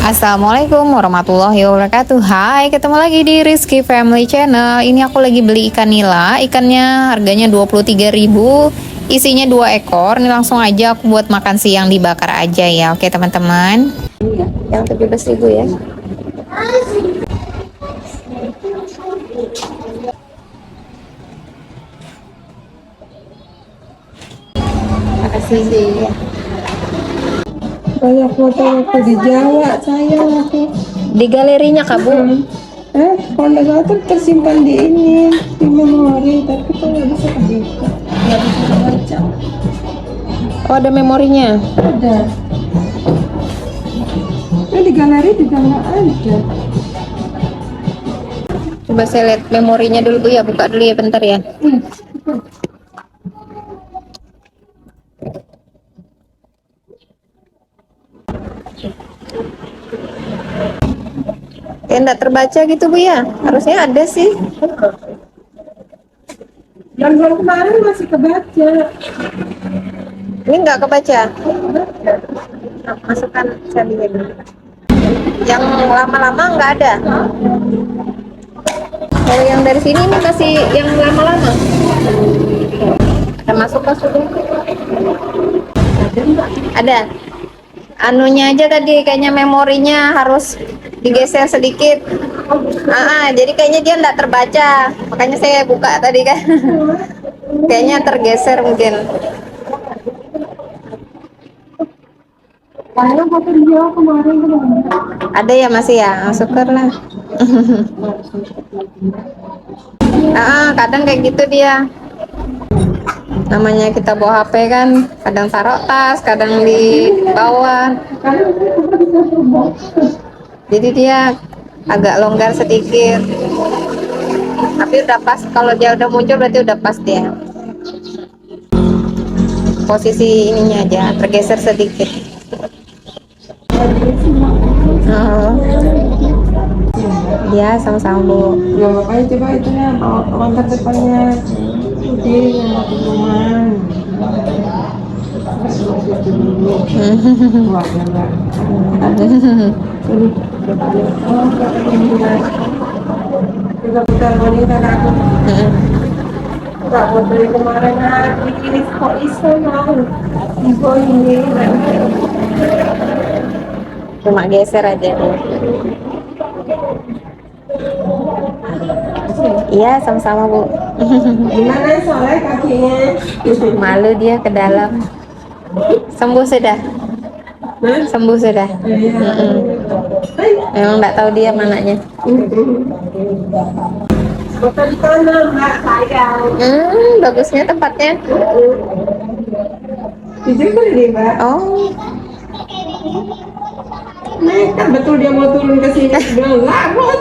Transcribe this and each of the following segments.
Assalamualaikum warahmatullahi wabarakatuh. Hai, ketemu lagi di Rizky Family Channel. Ini aku lagi beli ikan nila. Ikannya harganya 23.000. Isinya 2 ekor. Ini langsung aja aku buat makan siang, dibakar aja ya. Oke, teman-teman. Yang 17.000 ya. Makasih ya. Banyak foto waktu di Jawa saya waktu Di galerinya Kak Bu. kalau nggak salah tuh tersimpan di ini di memori, tapi kok nggak bisa kebuka, nggak bisa kebaca. Oh, ada memorinya. Ada. Di galeri juga nggak ada. Coba saya lihat memorinya dulu Bu ya. Buka dulu ya, bentar ya. Kayak enggak terbaca gitu Bu ya. Harusnya ada sih. Dan bulan kemarin masih kebaca. Ini enggak kebaca. Masukkan saya lihat dulu. Yang lama-lama enggak ada. Kalau yang dari sini ini masih yang lama-lama. Ada masuk ke sudah. Ada. Anunya aja tadi kayaknya memorinya harus digeser sedikit. Jadi kayaknya dia enggak terbaca. Makanya saya buka tadi kan. Kayaknya tergeser mungkin. Karena foto di Jawa kemarin kan Ada ya masih ya, syukurlah. Kadang kayak gitu dia. Namanya kita bawa HP kan, kadang taruh tas, kadang di bawah. Jadi dia agak longgar sedikit. Tapi udah pas, kalau dia udah muncul berarti udah pas dia. Posisi ininya aja tergeser sedikit. Ya, sama-sama Bu. ya makanya coba itu ya kontak depannya Udin yang waktu rumah. Wah, enggak. Juga putar wanita aku. Enggak mau beli kemarin lagi, kok iso mau ibu ini. Cuma geser aja. Iya, sama-sama Bu. Gimana soalnya kakinya? Malu dia ke dalam. Sembuh sudah. Sembuh sudah. Memang nggak tahu dia mananya. Foto di sana Mbak sayang. Bagusnya tempatnya. Jujur kan nih Mbak. Oh, Nekat betul dia mau turun ke sini. Bilang labot.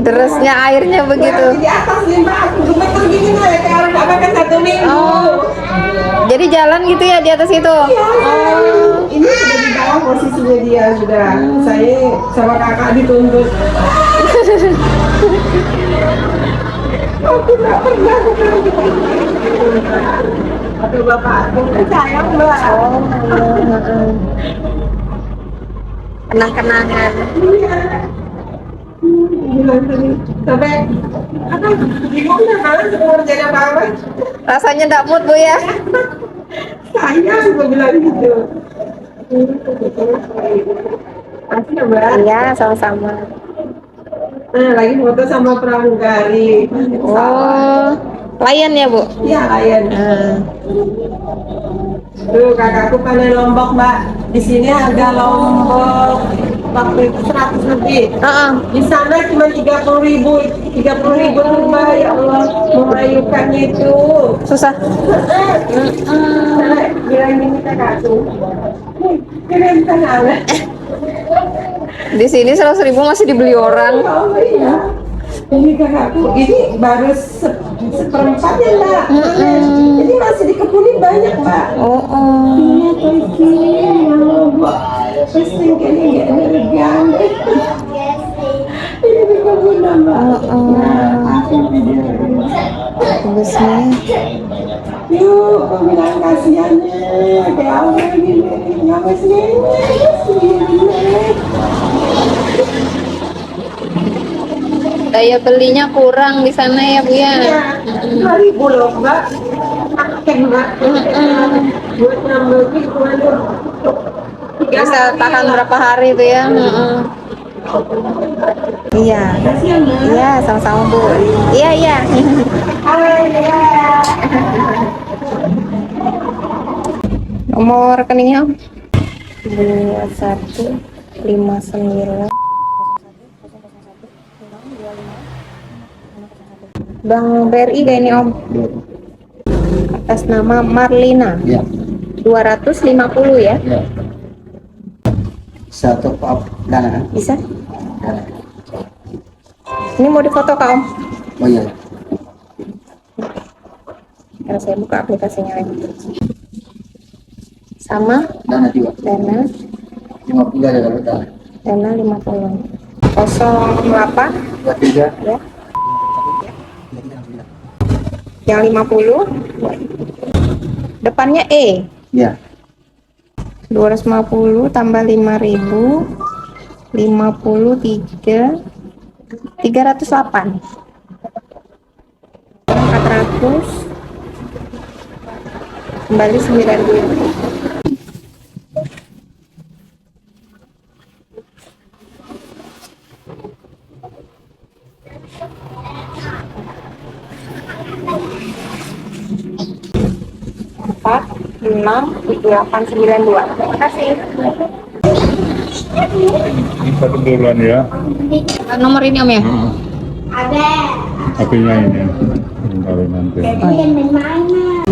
derasnya airnya begitu. Di atas nih Mbak, aku gemeter gini lah ya kayak orang nggak makan 1 minggu. Oh, jadi jalan gitu ya di atas itu. Iya. Ini sudah di bawah posisinya dia sudah. Saya sama kakak dituntut. Aku nggak pernah atau bapak aku sayang Mbak. Kenang-kenangan. Iya. Bilang tadi sampai apa bingung dah malas mau kerjain apa-apa. Rasanya nggak mood Bu ya. Sayang gue bilang gitu. Makasih ya Mbak. Iya, sama-sama. Nah, lagi foto sama pramugari. Oh, layan ya Bu. Iya, layan. Tuh kakakku panen lombok Mbak. Di sini harga lombok waktu itu 100 lebih. Di sana cuma 30.000. 30.000 tuh Mbak, ya Allah, memayukan itu. Susah. Bilang gini kakakku. Keren kan Di sini 100.000 masih dibeli orang. Oh iya. Ini kakakku, ini baru seperempat ya Mbak. Jadi masih dikebuni banyak Mbak. Iya Toiki, ya Allah. Terus tinggalnya nggak ada regan. Ini di kebun Mbak. Aku video. Bagusnya. Yuk, aku bilang kasihannya. Kayak apa gini, nggak sendiri. Daya belinya kurang di sana ya Bu ya. Iya, 2.000 loh Mbak. Pakai Mbak. Buat nambahnya waduh. Bisa tahan berapa hari tuh ya? Iya. Iya, sama-sama Bu. Iya, iya. Nomor rekeningnya 2159 Bank BRI gak ini Om? Atas nama Marlina. Ya. 250 ya? Ya. Satu up dana kan? Bisa? Dana. Ini mau difoto Kak Om? Oh iya. Karena saya buka aplikasinya lagi. Sama Dana juga. Dana 50 aja kalau dana. Dana 50 08 23. ya. Yang 50 depannya E. Ya. 250 tambah 5.000 53 308 400 kembali 90. Empat, 6, 7, 8, 9, 2. Terima kasih. Ini satu bulan ya. Nomor ini Om ya? HP-nya ini. Baru nanti. 2257.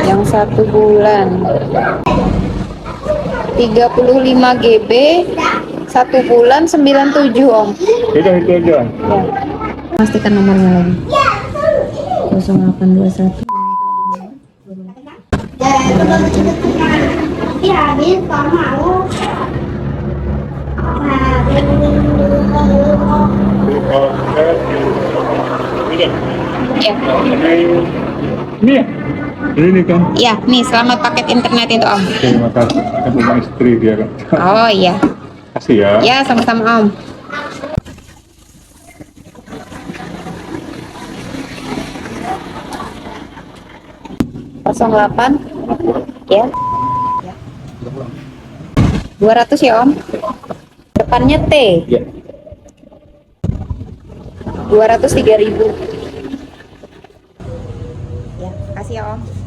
Yang 1 bulan 35 GB 1 bulan 97 Om. Itu aja. Ya. Pastikan nomornya lagi. 0821 Ya. Ini ya? Ini kan. Ya, nih selamat paket internet itu Om. Terima kasih. Saya punya istri dia kan. Oh iya. Kasih ya. Ya, sama-sama Om. Kosong 8 ya. 200 ya Om. Depannya T. Ya. 203.000. Ya, kasih ya Om.